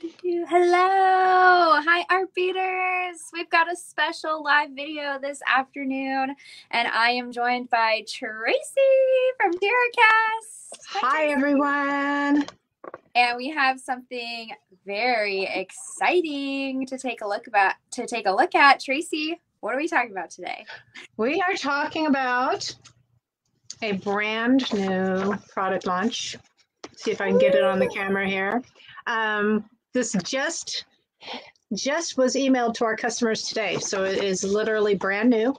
Hello, hi art beaters. We've got a special live video this afternoon, and I am joined by Tracy from TierraCast's. Hi everyone. And we have something very exciting to take a look at. Tracy, what are we talking about today? We are talking about a brand new product launch. See if I can get it on the camera here. This just was emailed to our customers today, so it is literally brand new.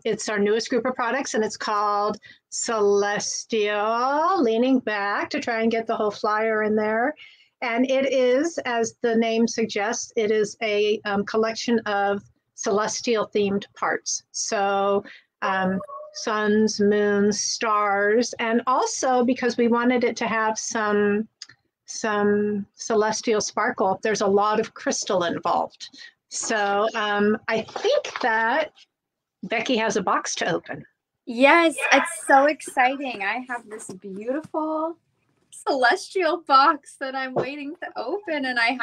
It's our newest group of products, and it's called Celestial. Leaning back to try and get the whole flyer in there. And it is, as the name suggests, it is a collection of celestial themed parts. So suns, moons, stars, and also because we wanted it to have some celestial sparkle, there's a lot of crystal involved. So I think that Becky has a box to open. Yes, it's so exciting. I have this beautiful celestial box that I'm waiting to open, and I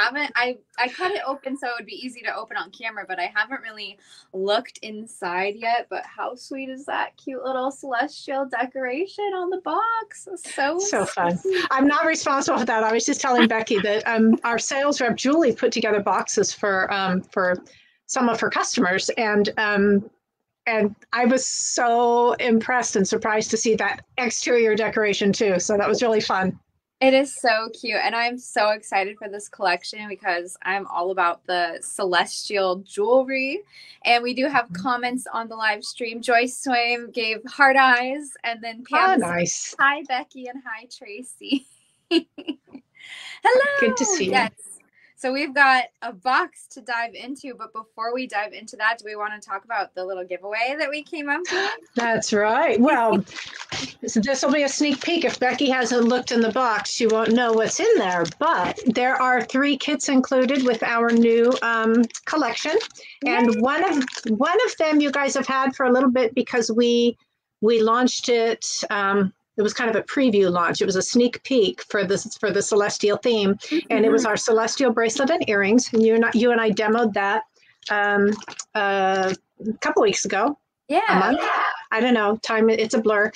cut it open so it would be easy to open on camera, but I haven't really looked inside yet. But how sweet is that cute little celestial decoration on the box? So fun. I'm not responsible for that. I was just telling Becky that our sales rep Julie put together boxes for some of her customers, and I was so impressed and surprised to see that exterior decoration too. So that was really fun. It is so cute, and I'm so excited for this collection because I'm all about the celestial jewelry. And we do have comments on the live stream. Joyce Swaim gave heart eyes, and then Pam nice. Hi, Becky, and hi, Tracy. Hello. Good to see you. Yes. So we've got a box to dive into, but before we dive into that, do we want to talk about the little giveaway that we came up with? That's right. Well, this will be a sneak peek. If Becky hasn't looked in the box, she won't know what's in there. But there are 3 kits included with our new collection, and one of them you guys have had for a little bit because we launched it. It was kind of a preview launch. It was a sneak peek for the celestial theme, and it was our celestial bracelet and earrings. And you and I demoed that a couple weeks ago. Yeah, a month. I don't know. Time, it's a blur.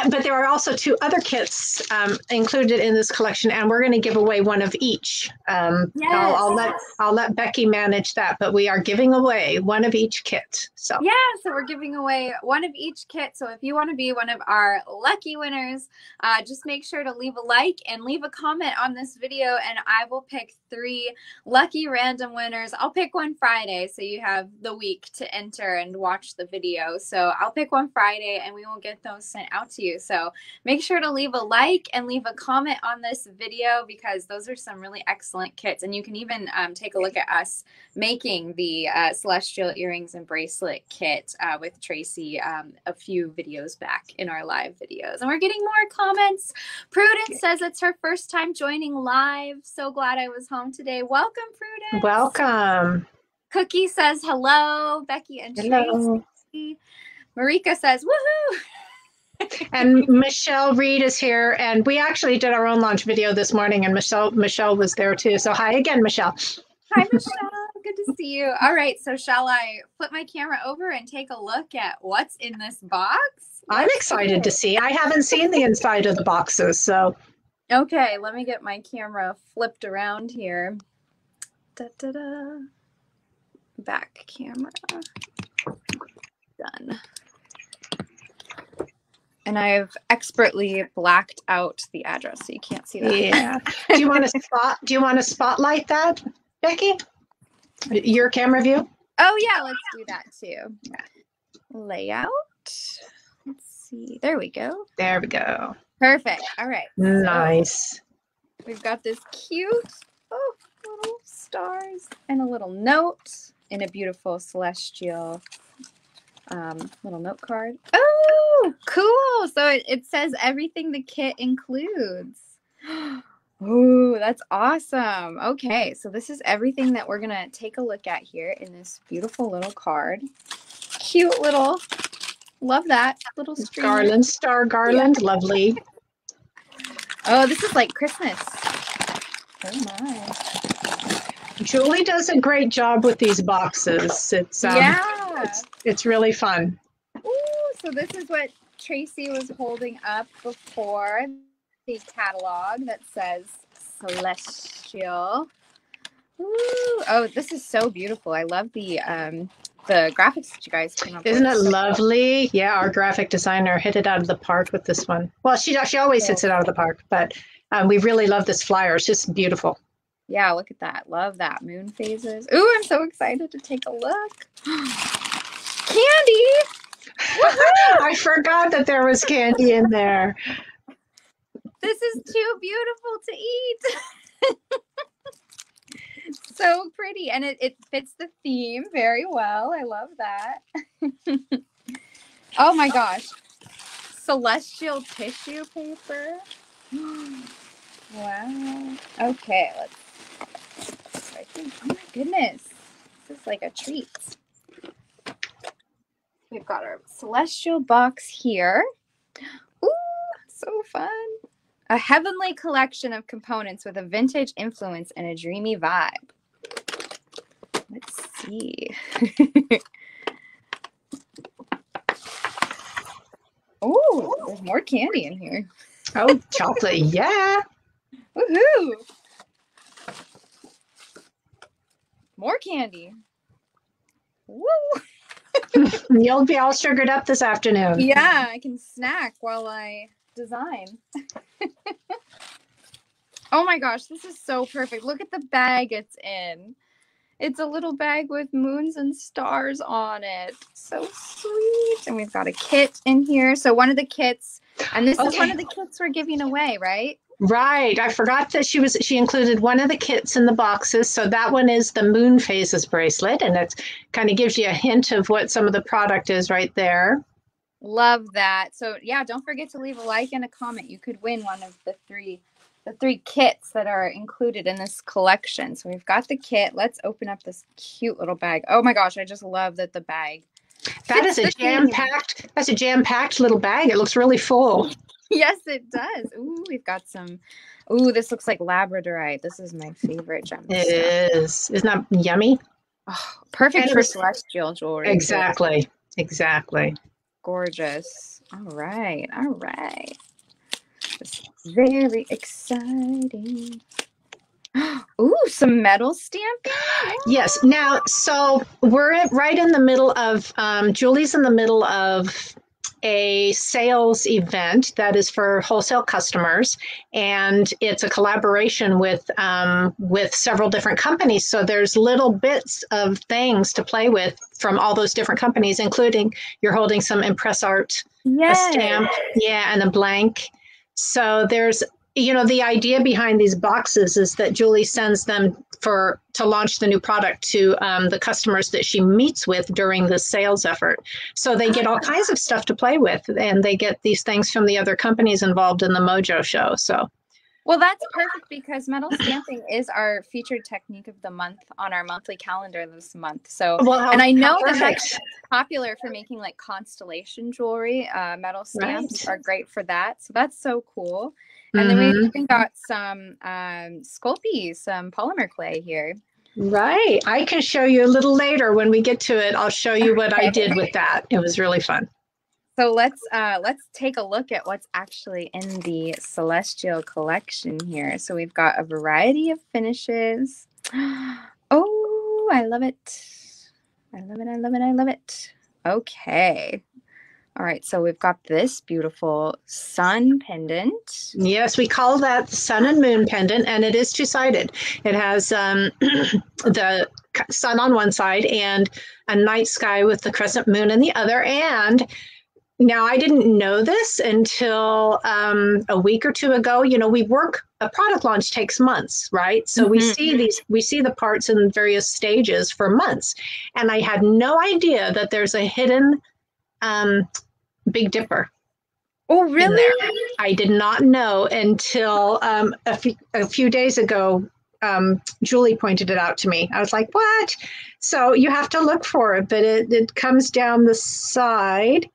But there are also 2 other kits included in this collection, and we're going to give away one of each. yes. I'll let Becky manage that, but we are giving away one of each kit. So we're giving away one of each kit. So if you want to be one of our lucky winners, just make sure to leave a like and leave a comment on this video, and I will pick 3 lucky random winners. I'll pick one Friday, so you have the week to enter and watch the video. So I'll pick one Friday, and we will get those sent out to you. So make sure to leave a like and leave a comment on this video because those are some really excellent kits. And you can even take a look at us making the celestial earrings and bracelet kit with Tracy a few videos back in our live videos. And we're getting more comments. Prudence says it's her first time joining live. So glad I was home today. Welcome, Prudence. Welcome. Cookie says hello. Becky and hello. Tracy. Marika says woohoo. And Michelle Reed is here, and we actually did our own launch video this morning, and Michelle was there too. So hi again, Michelle. Hi, Michelle. Good to see you. All right, so shall I flip my camera over and take a look at what's in this box? I'm excited to see. I haven't seen the inside of the boxes, so. Okay, let me get my camera flipped around here. Da-da-da. Back camera. Done. And I've expertly blacked out the address so you can't see that. Yeah. Do you want to spotlight that, Becky? Your camera view? Oh yeah, let's do that too. Yeah. Layout. Let's see. There we go. There we go. Perfect. All right. Nice. So we've got this cute little stars and a little note in a beautiful celestial little note card. Oh, cool. So it says everything the kit includes. Oh, that's awesome. Okay, so this is everything that we're going to take a look at here in this beautiful little card. Cute little, love that little string. Garland, star garland, yeah. Lovely. Oh, this is like Christmas. Oh my. Julie does a great job with these boxes. It's really fun. Ooh, so this is what Tracy was holding up before, the catalog that says Celestial. Ooh, oh, this is so beautiful. I love the graphics that you guys came up with. Isn't it So lovely? Yeah, our graphic designer hit it out of the park with this one. Well, she always hits it out of the park, but we really love this flyer. It's just beautiful. Yeah, look at that. Love that. Moon phases. Ooh, I'm so excited to take a look. Candy! I forgot that there was candy in there. This is too beautiful to eat. So pretty. And it fits the theme very well. I love that. Oh my gosh. Celestial tissue paper. Wow. Okay, I think, oh my goodness. This is like a treat. We've got our celestial box here. Ooh, so fun. A heavenly collection of components with a vintage influence and a dreamy vibe. Let's see. Oh, there's more candy in here. Oh, chocolate, yeah. Woohoo! More candy. Woo! You'll be all sugared up this afternoon. Yeah, I can snack while I design. Oh my gosh, this is so perfect. Look at the bag it's in. It's a little bag with moons and stars on it. So sweet. And we've got a kit in here. So one of the kits, and this is one of the kits we're giving away, right? Right. I forgot that she included one of the kits in the boxes. So that one is the Moon Phases bracelet, and it kind of gives you a hint of what some of the product is right there. Love that. So yeah, don't forget to leave a like and a comment. You could win one of the three kits that are included in this collection. So we've got the kit. Let's open up this cute little bag. Oh my gosh, I just love that the bag. That's a jam-packed little bag. It looks really full. Yes, it does. Ooh, we've got some. Ooh, this looks like labradorite. This is my favorite gemstone. It is. Isn't that yummy? Oh, perfect for celestial jewelry. Exactly. Exactly. Gorgeous. All right. All right. This is very exciting. Ooh, some metal stamping. Yes. Now, so we're right in the middle of, Julie's in the middle of a sales event that is for wholesale customers, and it's a collaboration with several different companies. So there's little bits of things to play with from all those different companies, including you're holding some impress art, a stamp, and a blank. So there's, the idea behind these boxes is that Julie sends them to launch the new product to the customers that she meets with during the sales effort. So they get all kinds of stuff to play with, and they get these things from the other companies involved in the Mojo show. So, well, that's perfect because metal stamping is our featured technique of the month on our monthly calendar this month. So, and I know that's popular for making like constellation jewelry. Metal stamps are great for that. So that's so cool. And then we even got some Sculpey, some polymer clay here. Right. I can show you a little later when we get to it. I'll show you what I did with that. It was really fun. So let's take a look at what's actually in the Celestial collection here. So we've got a variety of finishes. Oh, I love it. I love it. I love it. I love it. Okay. All right, so we've got this beautiful sun pendant. Yes, we call that sun and moon pendant, and it is two-sided. It has the sun on one side and a night sky with the crescent moon in the other. And now I didn't know this until a week or two ago. A product launch takes months, right? So we see the parts in various stages for months. And I had no idea that there's a hidden Big Dipper. Oh, really? I did not know until a few days ago. Julie pointed it out to me. I was like, what? So you have to look for it, but it comes down the side.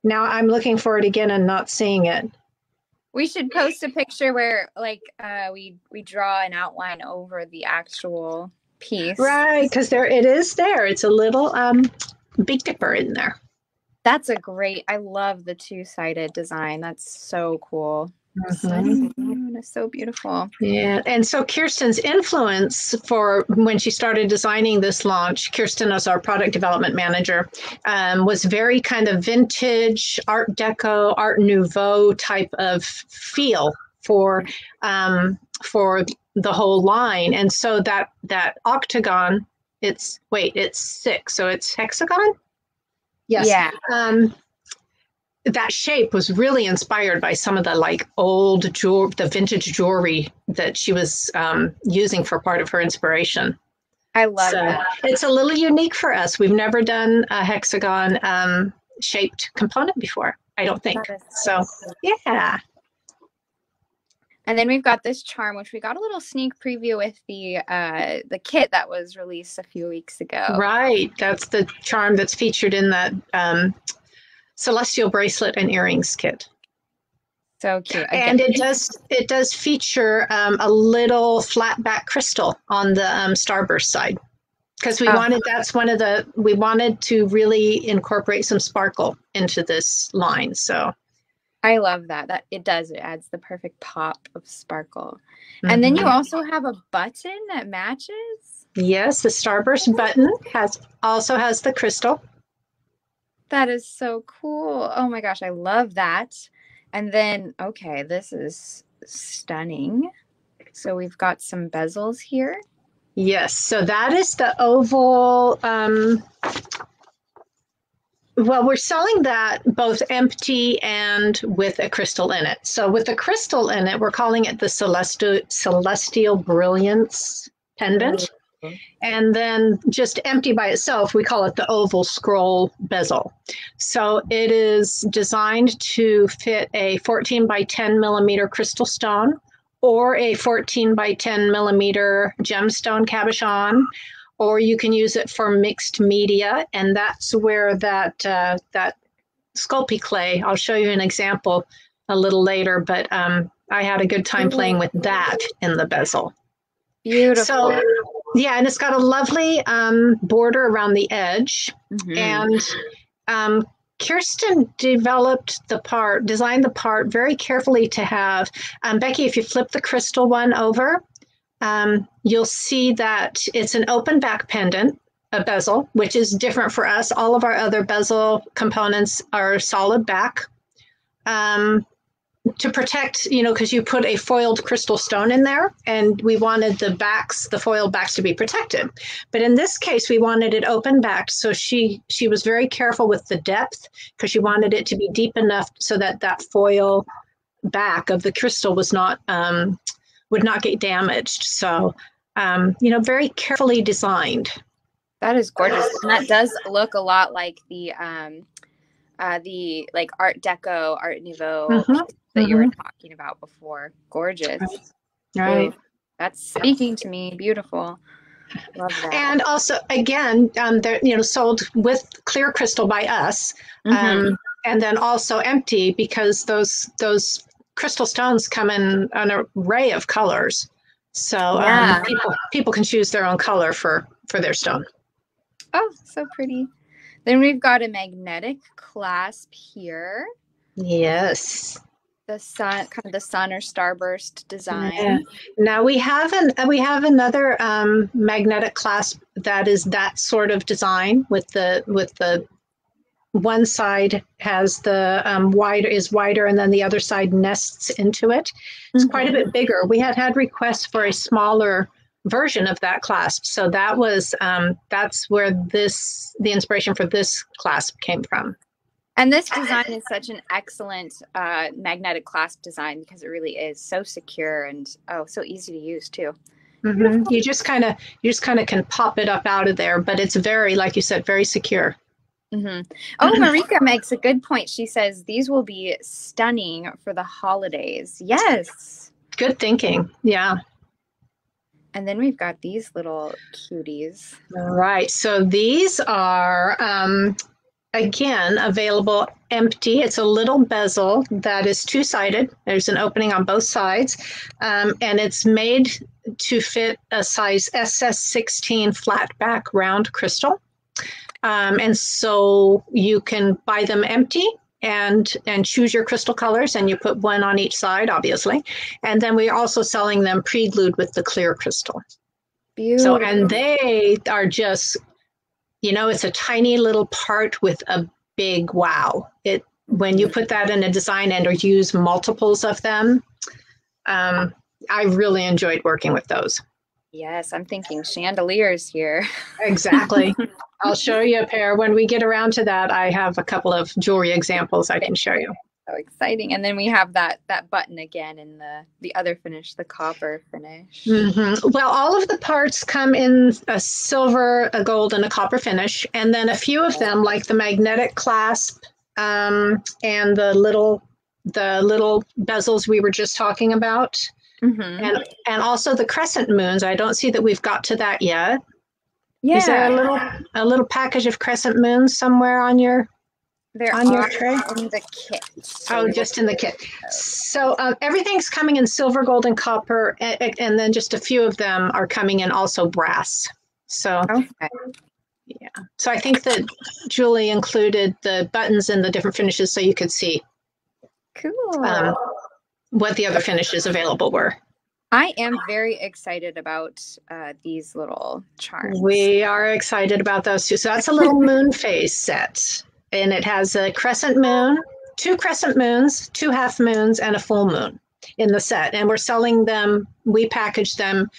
Now I'm looking for it again and not seeing it. We should post a picture where like we draw an outline over the actual piece. Right, because there it is there. It's a little Big Dipper in there. That's a great, I love the two-sided design. That's so cool. It's so beautiful. Yeah, and so Kirsten's influence for when she started designing this launch, Kirsten as our product development manager, was very kind of vintage, Art Deco, Art Nouveau type of feel for the whole line. And so that octagon, it's 6, so it's hexagon? Yes. Yeah. That shape was really inspired by some of the like old the vintage jewelry that she was using for part of her inspiration. I love that. It's a little unique for us. We've never done a hexagon shaped component before, I don't think. So, yeah. And then we've got this charm, which we got a little sneak preview with the kit that was released a few weeks ago. Right. That's the charm that's featured in that Celestial bracelet and earrings kit. So cute. And it does feature a little flat back crystal on the Starburst side, because we wanted to really incorporate some sparkle into this line. So I love that it adds the perfect pop of sparkle. And then you also have a button that matches. Yes, the Starburst button also has the crystal. That is so cool. Oh my gosh, I love that. And then, okay, this is stunning. So we've got some bezels here. Yes, so that is the oval. Well, we're selling that both empty and with a crystal in it. So with the crystal in it, we're calling it the Celestial Brilliance Pendant. And then just empty by itself, we call it the oval scroll bezel. So it is designed to fit a 14 by 10 millimeter crystal stone or a 14 by 10 millimeter gemstone cabochon, or you can use it for mixed media. And that's where that Sculpey clay, I'll show you an example a little later, but I had a good time playing with that in the bezel. Beautiful. So, yeah, and it's got a lovely border around the edge. And Kirsten designed the part very carefully to have, Becky, if you flip the crystal one over, you'll see that it's an open back pendant, a bezel, which is different for us. All of our other bezel components are solid back. To protect, because you put a foiled crystal stone in there, and we wanted the foiled backs to be protected. But in this case, we wanted it open backed. So she was very careful with the depth, because she wanted it to be deep enough so that foil back of the crystal would not get damaged. So, very carefully designed. That is gorgeous. And that does look a lot like the like Art Deco, Art Nouveau that you were talking about before. Gorgeous. Right. Ooh, that's speaking to me. Beautiful. Love that. And also, again, they're sold with clear crystal by us, and then also empty, because those crystal stones come in an array of colors. So people can choose their own color for their stone. Oh, so pretty. Then we've got a magnetic clasp here. Yes. The sun or starburst design. Yeah. Now we have another magnetic clasp that is that sort of design with the one side has the wider, and then the other side nests into it. It's quite a bit bigger. We had requests for a smaller version of that clasp, so that was that's where the inspiration for this clasp came from. And this design is such an excellent magnetic clasp design, because it really is so secure and so easy to use too. You just kind of can pop it up out of there, but it's very, like you said, very secure. Oh, Marika makes a good point. She says these will be stunning for the holidays. Yes. Good thinking. Yeah. And then we've got these little cuties. All right. So these are again, available empty. It's a little bezel that is two-sided. There's an opening on both sides, and it's made to fit a size SS16 flat back round crystal. And so you can buy them empty and choose your crystal colors, and you put one on each side, obviously. And then we're also selling them pre-glued with the clear crystal. Beautiful. So, and they are just, you know, it's a tiny little part with a big wow. When you put that in a design and or use multiples of them, I really enjoyed working with those. Yes, I'm thinking chandeliers here. Exactly. I'll show you a pair. When we get around to that, I have a couple of jewelry examples I can show you. So exciting. And then we have that button again in the other finish, the copper finish. Mm-hmm. Well, all of the parts come in a silver, a gold, and a copper finish. And then a few of them, like the magnetic clasp and the little bezels we were just talking about. Mm-hmm. And also the crescent moons. I don't see that we've got to that yet. Yeah. Is there a little package of crescent moons somewhere on your tray? In the kit. So just in the kit. So everything's coming in silver, gold, and copper, and then just a few of them are coming in also brass. So okay. Yeah. So I think that Julie included the buttons and the different finishes so you could see. Cool. What the other finishes available were. I am very excited about these little charms. We are excited about those too. So that's a little moon phase set. And it has a crescent moon, 2 crescent moons, 2 half moons, and a full moon in the set. And we're selling them, we package them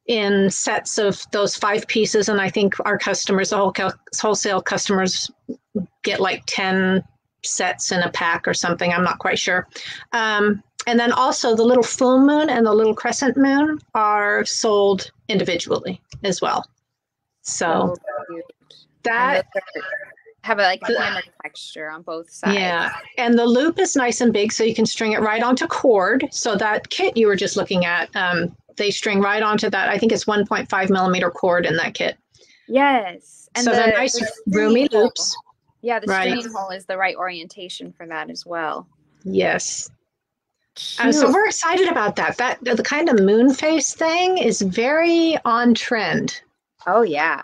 in sets of those 5 pieces. And I think our customers, the wholesale customers, get like 10 sets in a pack or something. I'm not quite sure. And then also the little full moon and the little crescent moon are sold individually as well. So that have a hammer texture on both sides. Yeah, and the loop is nice and big, so you can string it right onto cord. So that kit you were just looking at, they string right onto that. I think it's 1.5 millimeter cord in that kit. Yes, and so they're nice roomy loops. Yeah, the stringing hole is the right orientation for that as well. Yes. So we're excited about that. The kind of moon face thing is very on trend. Oh yeah.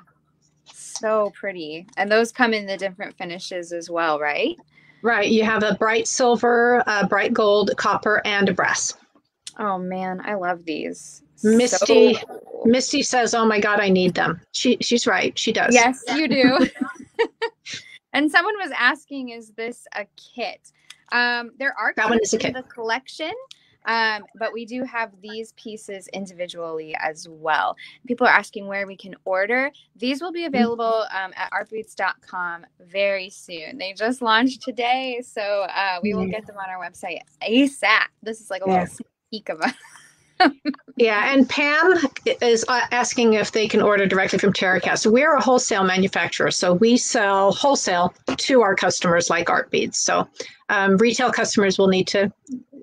So pretty. And those come in the different finishes as well, right? Right. You have a bright silver, bright gold, copper, and a brass. Oh man, I love these. Misty says, "Oh my God, I need them." She's right. She does. Yes, you do. And someone was asking, is this a kit? There are that one is a kit. In the collection. But we do have these pieces individually as well. People are asking where we can order. These will be available at artbeads.com very soon. They just launched today, so we will get them on our website ASAP. This is like a little sneak peek of us. Yeah, and Pam is asking if they can order directly from TierraCast's. We're a wholesale manufacturer, so we sell wholesale to our customers like Art Beads. So retail customers will need to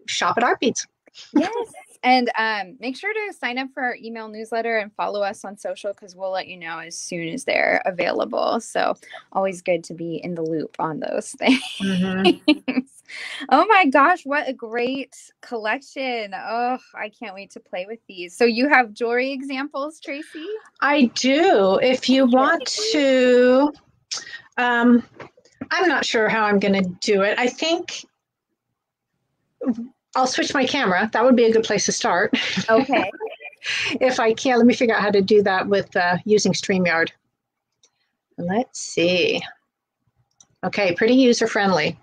shop at Art Beads. Yes, and make sure to sign up for our email newsletter and follow us on social because we'll let you know as soon as they're available. So always good to be in the loop on those things. Mm-hmm. Oh my gosh, what a great collection. Oh, I can't wait to play with these. So you have jewelry examples, Tracy? I do. If you want to, I'm not sure how I'm going to do it. I think I'll switch my camera. That would be a good place to start. Okay. If I can, let me figure out how to do that with using StreamYard. Let's see. Okay, pretty user-friendly.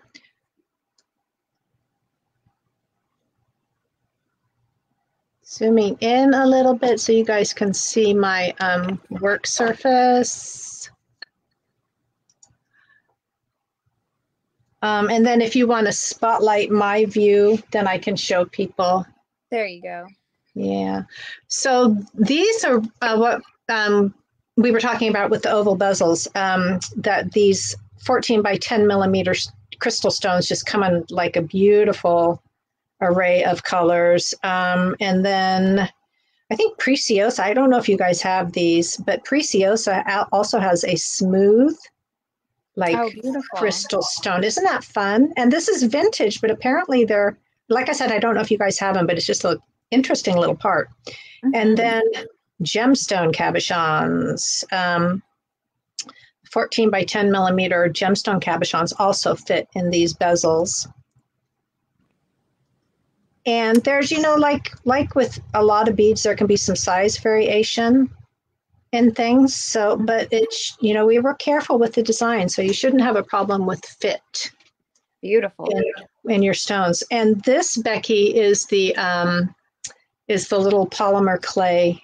Zooming in a little bit so you guys can see my work surface. And then if you want to spotlight my view, then I can show people. There you go. Yeah. So these are what we were talking about with the oval bezels, that these 14 by 10 millimeters crystal stones just come in like a beautiful array of colors. And then I think Preciosa, I don't know if you guys have these, but Preciosa also has a smooth Oh, like beautiful. crystal stone. Isn't that fun? And this is vintage, but apparently they're, like I said, I don't know if you guys have them, but it's just an interesting little part. And Hmm. then gemstone cabochons. 14 by 10 millimeter gemstone cabochons also fit in these bezels. And there's, like with a lot of beads, there can be some size variation in things. So, but it's, we were careful with the design, so you shouldn't have a problem with fit Beautiful. in your stones. And this, Becky, is the little polymer clay,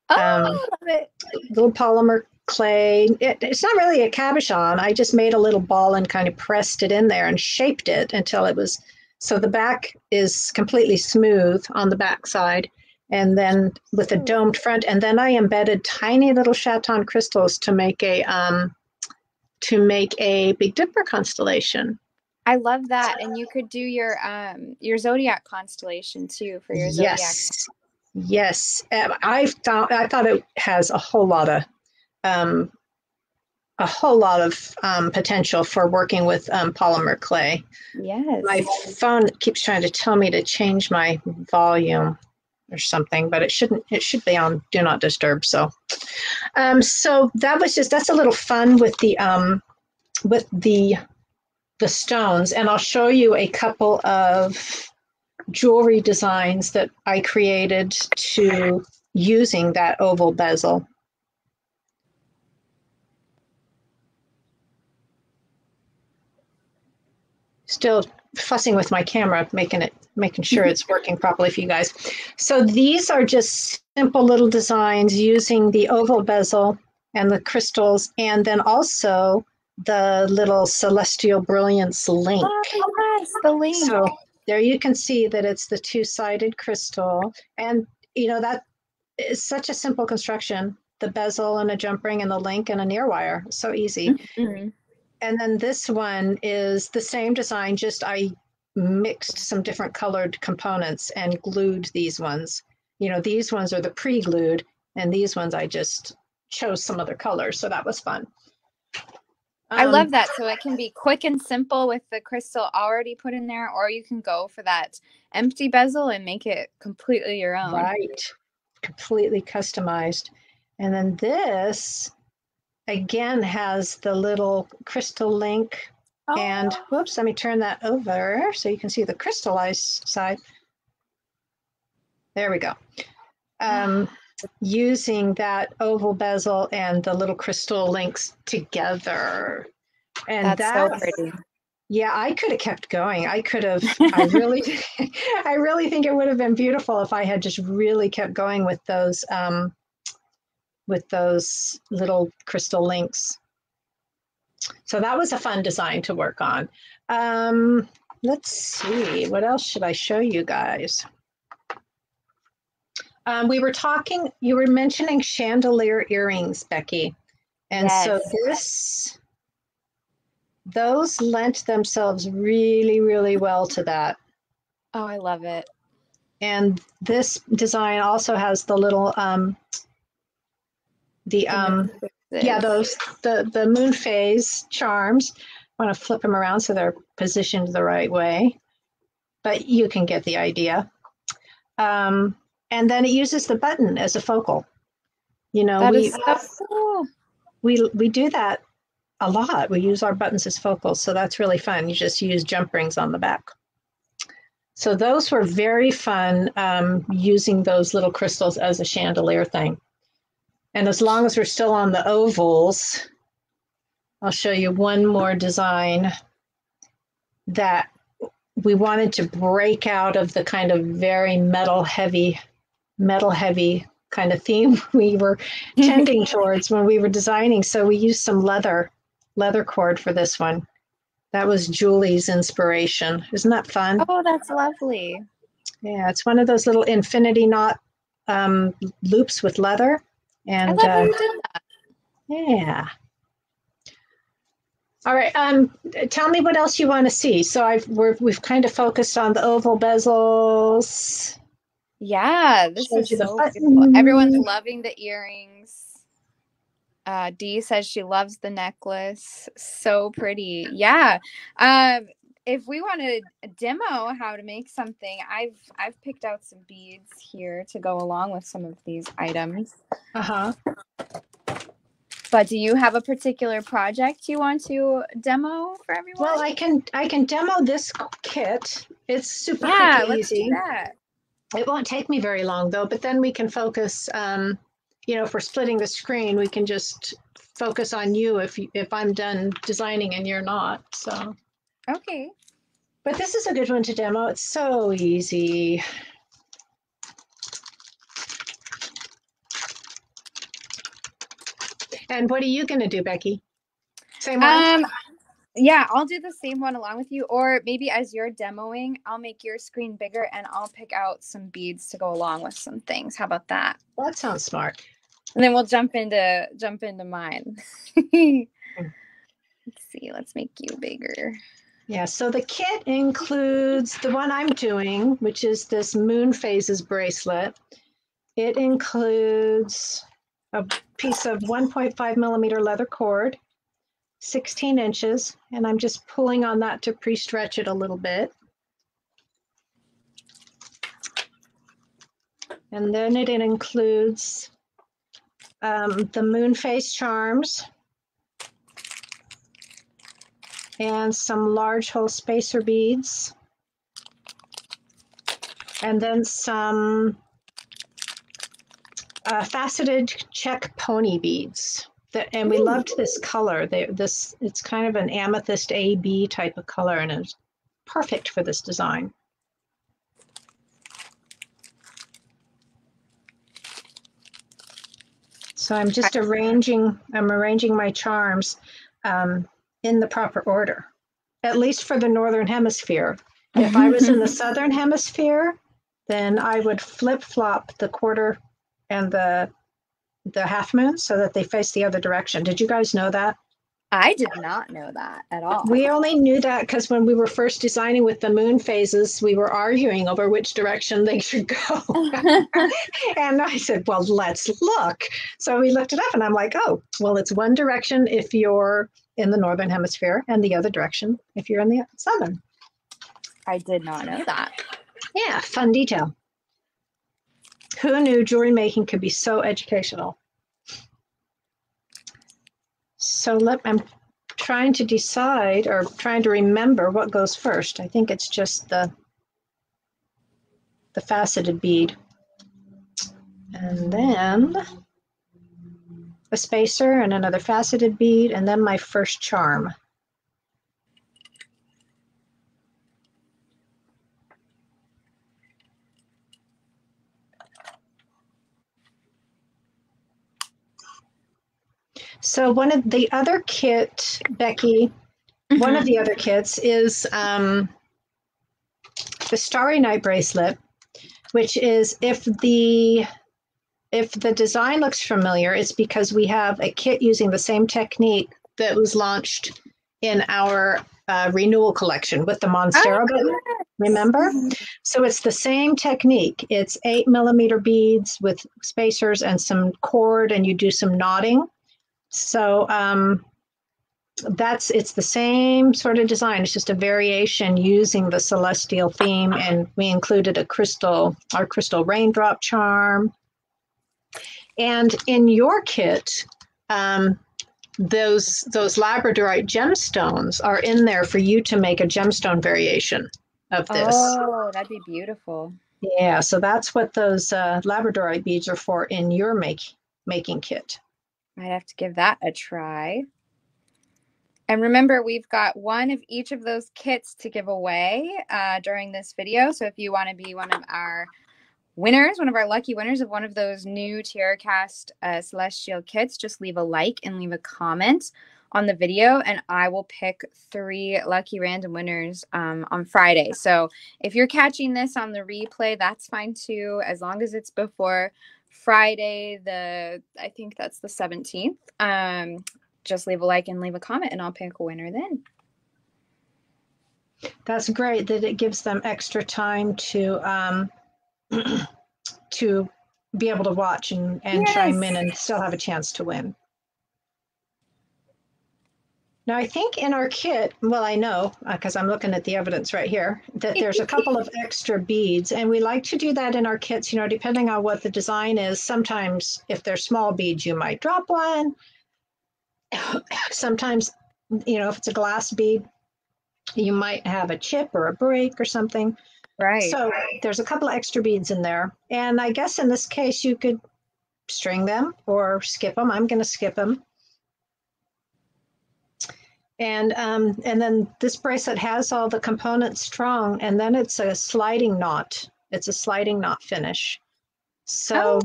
Oh, um, I love it. little polymer clay. It's not really a cabochon. I just made a little ball and kind of pressed it in there and shaped it until it was, so the back is completely smooth on the back side, and then with a domed front. And then I embedded tiny little chaton crystals to make a Big Dipper constellation. I love that. And you could do your zodiac constellation too for your zodiac. Yes, yes. I thought it has um, a whole lot of potential for working with polymer clay. Yes. My phone keeps trying to tell me to change my volume or something, but it shouldn't. It should be on do not disturb. So that's a little fun with the stones, and I'll show you a couple of jewelry designs that I created to using that oval bezel. Still fussing with my camera, making sure it's working properly for you guys. So these are just simple little designs using the oval bezel and the crystals, and then also the little celestial brilliance link. Oh, yes, the link. So there you can see that it's the two-sided crystal, and that is such a simple construction. The bezel and a jump ring and the link and a near wire. So easy. Mm-hmm. And then this one is the same design, just I mixed some different colored components and glued these ones. These ones are the pre-glued, and these ones I just chose some other colors. So that was fun. I love that. So it can be quick and simple with the crystal already put in there, or you can go for that empty bezel and make it completely your own. Right. Completely customized. And then this again has the little crystal link. Oh. And whoops, let me turn that over so you can see the crystallized side. There we go. Using that oval bezel and the little crystal links together. And that's so pretty. Yeah, I could have kept going. I really think it would have been beautiful if I had just really kept going with those little crystal links. So that was a fun design to work on. Let's see, what else should I show you guys? You were mentioning chandelier earrings, Becky. And yes. So those lent themselves really, really well to that. Oh, I love it. And this design also has the little, the moon phase charms. I want to flip them around so they're positioned the right way, but you can get the idea. And then it uses the button as a focal. That is so cool. We do that a lot. We use our buttons as focals, so that's really fun. You just use jump rings on the back. So those were very fun, using those little crystals as a chandelier thing. And as long as we're still on the ovals, I'll show you one more design that we wanted to break out of the kind of very metal heavy kind of theme we were tending towards when we were designing. So we used some leather cord for this one. That was Julie's inspiration. Isn't that fun? Oh, that's lovely. Yeah, it's one of those little infinity knot loops with leather. And I love how you did that. Yeah. All right. Tell me what else you want to see. So we've kind of focused on the oval bezels. Yeah, this is so beautiful. Everyone's loving the earrings. Dee says she loves the necklace. So pretty. Yeah. If we want to demo how to make something, I've picked out some beads here to go along with some of these items. Uh-huh. But do you have a particular project you want to demo for everyone? Well, I can demo this kit. It's super quick and let's easy. do that. It won't take me very long though, but then we can focus, if we're splitting the screen, we can just focus on you if I'm done designing and you're not. So okay. But this is a good one to demo. It's so easy. And what are you going to do, Becky? Same one? Yeah, I'll do the same one along with you. Or maybe as you're demoing, I'll make your screen bigger and I'll pick out some beads to go along with some things. How about that? That sounds smart. And then we'll jump into mine. Let's see. Let's make you bigger. Yeah, so the kit includes the one I'm doing, which is this Moon Phases bracelet. It includes a piece of 1.5 millimeter leather cord, 16 inches, and I'm just pulling on that to pre-stretch it a little bit. And then it includes the moon phase charms and some large hole spacer beads, and then some faceted check pony beads. And we loved this color. It's kind of an amethyst AB type of color, and it's perfect for this design. So I'm just arranging my charms in the proper order, at least for the Northern Hemisphere. If I was in the Southern Hemisphere, then I would flip-flop the quarter and the half moon so that they face the other direction. Did you guys know that? I did not know that at all. We only knew that because when we were first designing with the moon phases, we were arguing over which direction they should go. And I said, well, let's look. So we looked it up and I'm like, oh, well, it's one direction if you're in the Northern Hemisphere and the other direction if you're in the Southern. I did not know that. Yeah, fun detail. Who knew jewelry making could be so educational? So I'm trying to decide or trying to remember what goes first. I think it's just the faceted bead. And then a spacer and another faceted bead, and then my first charm. So one of the other kit, Becky, one of the other kits is the Starry Night bracelet, which is if the design looks familiar, it's because we have a kit using the same technique that was launched in our renewal collection with the Monstera button. Remember? So it's the same technique. It's 8 millimeter beads with spacers and some cord, and you do some knotting. So it's the same sort of design. It's just a variation using the celestial theme, and we included our crystal raindrop charm. And in your kit, those labradorite gemstones are in there for you to make a gemstone variation of this. Oh, that'd be beautiful. Yeah, so that's what those labradorite beads are for in your making kit. I'd have to give that a try. And remember, we've got one of each of those kits to give away during this video. So if you want to be one of our winners, one of our lucky winners of one of those new TierraCast Celestial kits, just leave a like and leave a comment on the video, and I will pick 3 lucky random winners on Friday. So if you're catching this on the replay, that's fine too, as long as it's before Friday, I think that's the 17th. Just leave a like and leave a comment, and I'll pick a winner then. That's great that it gives them extra time to to be able to watch and Yes. chime in and still have a chance to win. Now, I think in our kit, well, I know because I'm looking at the evidence right here, that there's a couple of extra beads. And we like to do that in our kits, you know, depending on what the design is. Sometimes if they're small beads, you might drop one. Sometimes, you know, if it's a glass bead, you might have a chip or a break or something. Right. So there's a couple of extra beads in there. And I guess in this case, you could string them or skip them. I'm going to skip them. And then this bracelet has all the components strung, and then it's a sliding knot. It's a sliding knot finish. So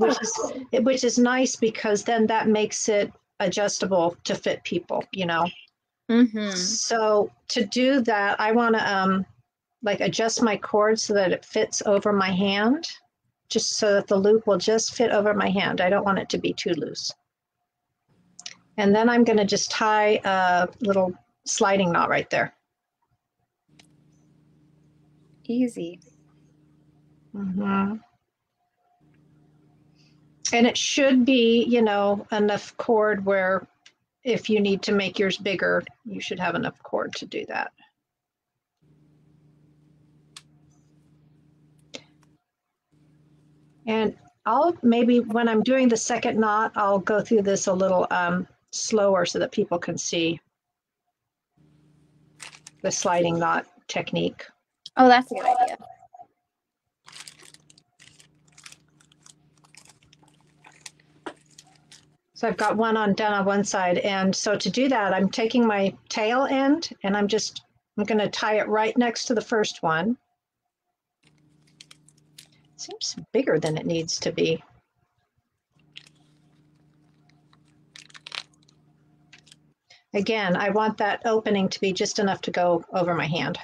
which is nice because then that makes it adjustable to fit people, you know. Mm-hmm. So to do that, I want to like adjust my cord so that it fits over my hand, just so that the loop will just fit over my hand. I don't want it to be too loose. And then I'm going to just tie a little sliding knot right there. Easy. Mm-hmm. And it should be, you know, enough cord where if you need to make yours bigger, you should have enough cord to do that. And I'll maybe when I'm doing the second knot, I'll go through this a little slower so that people can see the sliding knot technique. Oh, that's a good idea. So I've got one done on one side. And so to do that, I'm taking my tail end and I'm going to tie it right next to the first one. Seems bigger than it needs to be. Again, I want that opening to be just enough to go over my hand.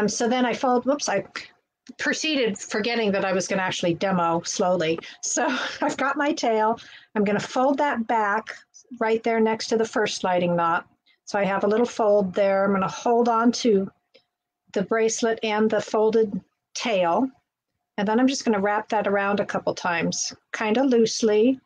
So then I fold, whoops, I proceeded forgetting that I was going to actually demo slowly. So I've got my tail. I'm going to fold that back right there next to the first sliding knot. So I have a little fold there. I'm going to hold on to the bracelet and the folded tail. And then I'm just going to wrap that around a couple times, kind of loosely,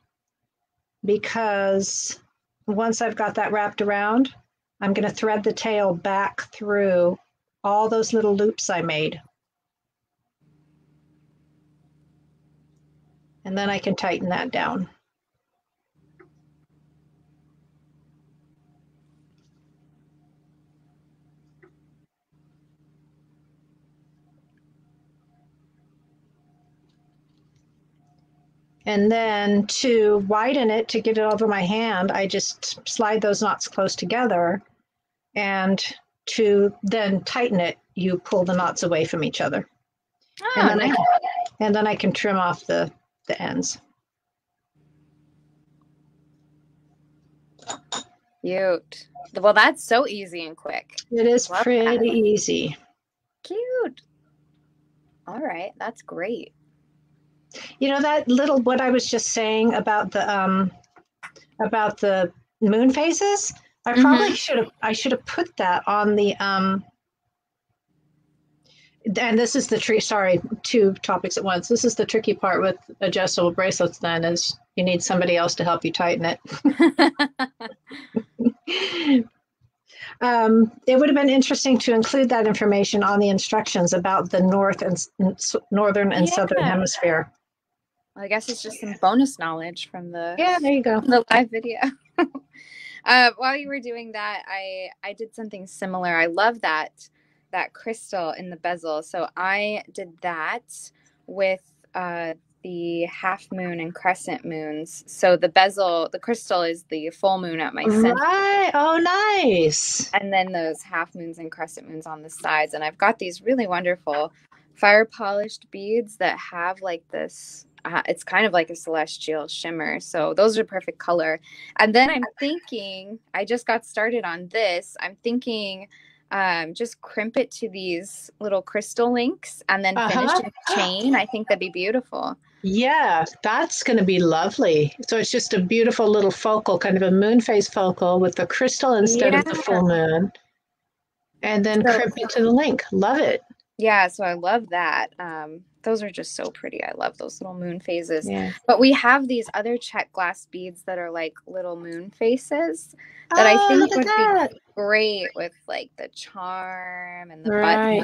because once I've got that wrapped around, I'm going to thread the tail back through all those little loops I made. And then I can tighten that down. And then to widen it, to get it over my hand, I just slide those knots close together. And to then tighten it, you pull the knots away from each other. Oh, and then I can trim off the ends. Cute. Well, that's so easy and quick. It is pretty easy. Cute. All right, that's great. You know, that little, what I was just saying about the moon phases, I probably I should have put that on the, and this is the sorry, two topics at once. This is the tricky part with adjustable bracelets then, is you need somebody else to help you tighten it. It would have been interesting to include that information on the instructions about the northern and southern hemisphere. Well, I guess it's just some bonus knowledge from the there you go. The live video. While you were doing that, I did something similar. I love that crystal in the bezel. So I did that with the half moon and crescent moons. So the bezel, the crystal is the full moon at my center. Right. Oh, nice. And then those half moons and crescent moons on the sides. And I've got these really wonderful fire polished beads that have like this, it's kind of like a celestial shimmer. So those are perfect color. And then I'm thinking, I just got started on this. I'm thinking just crimp it to these little crystal links and then finish in a chain. I think that'd be beautiful. Yeah, that's going to be lovely. So it's just a beautiful little focal, kind of a moon phase focal with the crystal instead of the full moon. And then crimp it to the link. Love it. Yeah, so I love that. those are just so pretty. I love those little moon phases. Yeah. But we have these other check glass beads that are like little moon faces that I think would be great with like the charm and the button.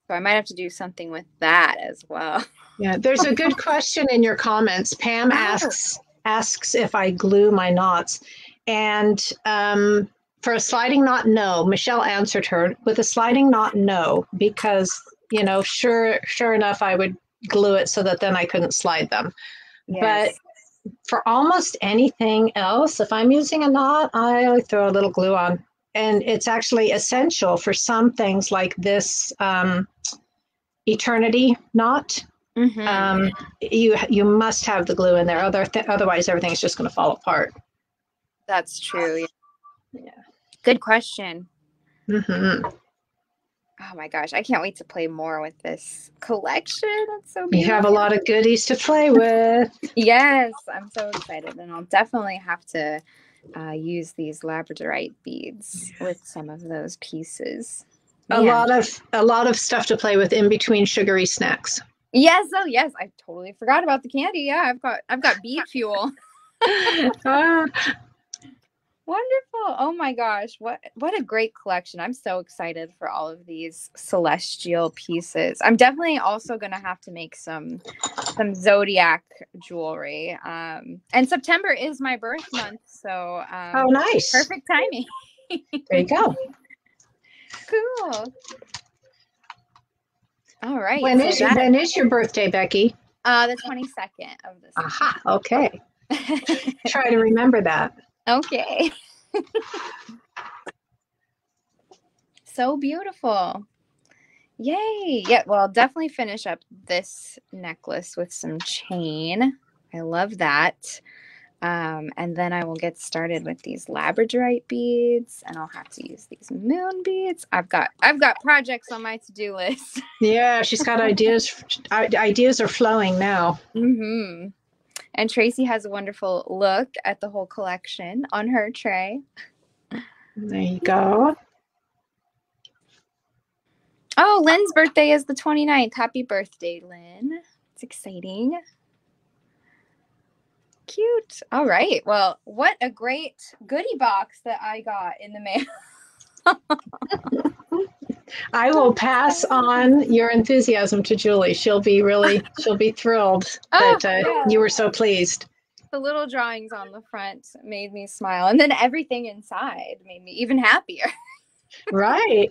So I might have to do something with that as well. Yeah, there's a good question in your comments. Pam asks if I glue my knots. And for a sliding knot, no. Michelle answered her with a sliding knot, no, because, you know, sure enough, I would glue it so that then I couldn't slide them. Yes. But for almost anything else, if I'm using a knot, I throw a little glue on. And it's actually essential for some things like this eternity knot. Mm-hmm. You must have the glue in there, otherwise everything's just going to fall apart. That's true. Yeah. Good question. Mm-hmm. Oh my gosh, I can't wait to play more with this collection. It's so beautiful. You have a lot of goodies to play with. Yes, I'm so excited, and I'll definitely have to use these labradorite beads with some of those pieces. Man. A lot of stuff to play with in between sugary snacks. Yes, oh yes, I totally forgot about the candy. Yeah, I've got bead fuel. Wonderful. Oh my gosh, what a great collection. I'm so excited for all of these celestial pieces. I'm definitely also going to have to make some zodiac jewelry. And September is my birth month, so oh, nice. Perfect timing. There you go. Cool. All right. When is your birthday, Becky? The 22nd of this month. Aha, okay. Try to remember that. Okay. So beautiful. Yay. Yeah, well, I'll definitely finish up this necklace with some chain. I love that. And then I will get started with these labradorite beads, and I'll have to use these moon beads. I've got projects on my to-do list. Yeah, she's got ideas. Ideas are flowing now. Mm-hmm. And Tracy has a wonderful look at the whole collection on her tray. There you go. Oh, Lynn's birthday is the 29th. Happy birthday, Lynn. It's exciting. Cute. All right. Well, what a great goodie box that I got in the mail. I will pass on your enthusiasm to Julie. She'll be thrilled that you were so pleased. The little drawings on the front made me smile, and then everything inside made me even happier. Right.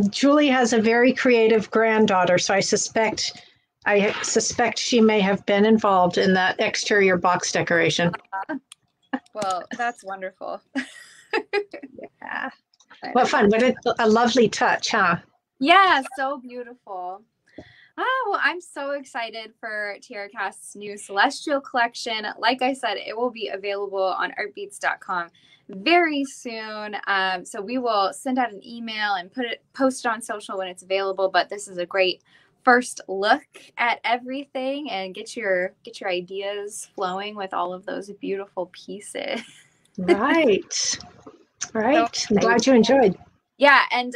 Julie has a very creative granddaughter, so I suspect she may have been involved in that exterior box decoration. Well, that's wonderful. Yeah. What fun. What a lovely touch, huh? Yeah, so beautiful. Oh, well, I'm so excited for TierraCast's new Celestial collection. Like I said, it will be available on artbeats.com very soon. So we will send out an email and post it on social when it's available. But this is a great first look at everything and get your ideas flowing with all of those beautiful pieces. Right. Right. So I'm glad you enjoyed. Yeah, and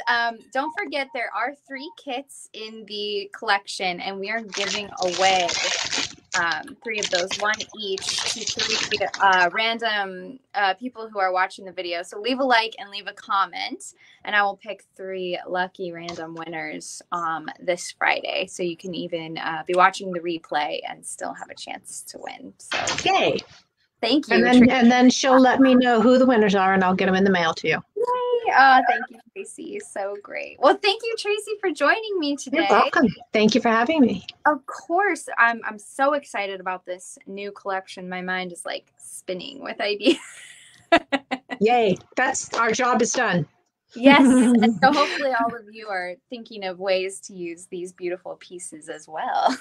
don't forget there are 3 kits in the collection, and we are giving away 3 of those, 1 each, to 3 random people who are watching the video. So leave a like and leave a comment, and I will pick 3 lucky random winners this Friday. So you can even be watching the replay and still have a chance to win. So yay! Thank you. And then she'll let me know who the winners are, and I'll get them in the mail to you. Yay. Oh, thank you, Tracy. So great. Well, thank you, Tracy, for joining me today. You're welcome. Thank you for having me. Of course. I'm so excited about this new collection. My mind is like spinning with ideas. Yay. Our job is done. Yes. And so hopefully all of you are thinking of ways to use these beautiful pieces as well.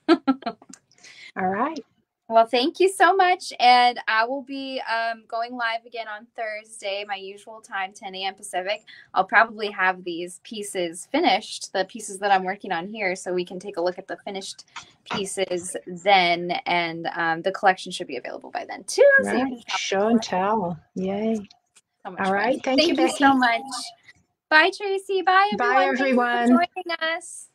All right. Well, thank you so much. And I will be going live again on Thursday, my usual time, 10 a.m. Pacific. I'll probably have these pieces finished, the pieces that I'm working on here, so we can take a look at the finished pieces then. And the collection should be available by then, too. Right. So you can show and tell. Yay. So much All fun. right. Thank you, Becky. So much. Bye, Tracy. Bye, everyone. Bye, everyone. Thank you for joining us.